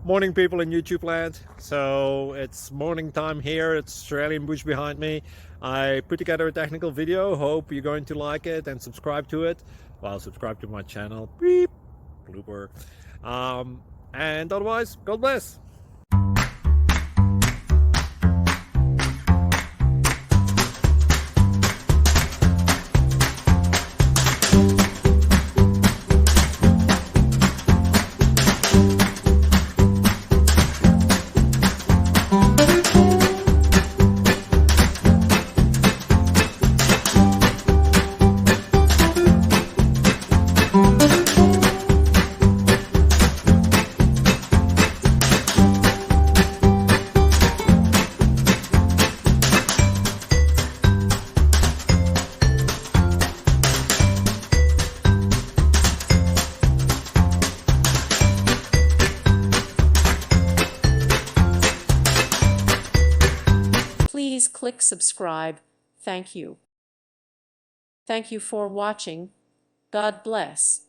Morning, people in YouTube land. So it's morning time here. It's Australian bush behind me. I put together a technical video. Hope you're going to like it and subscribe to it. Well, subscribe to my channel. Beep. Blooper. And otherwise, God bless. Please click subscribe. Thank you. Thank you for watching. God bless.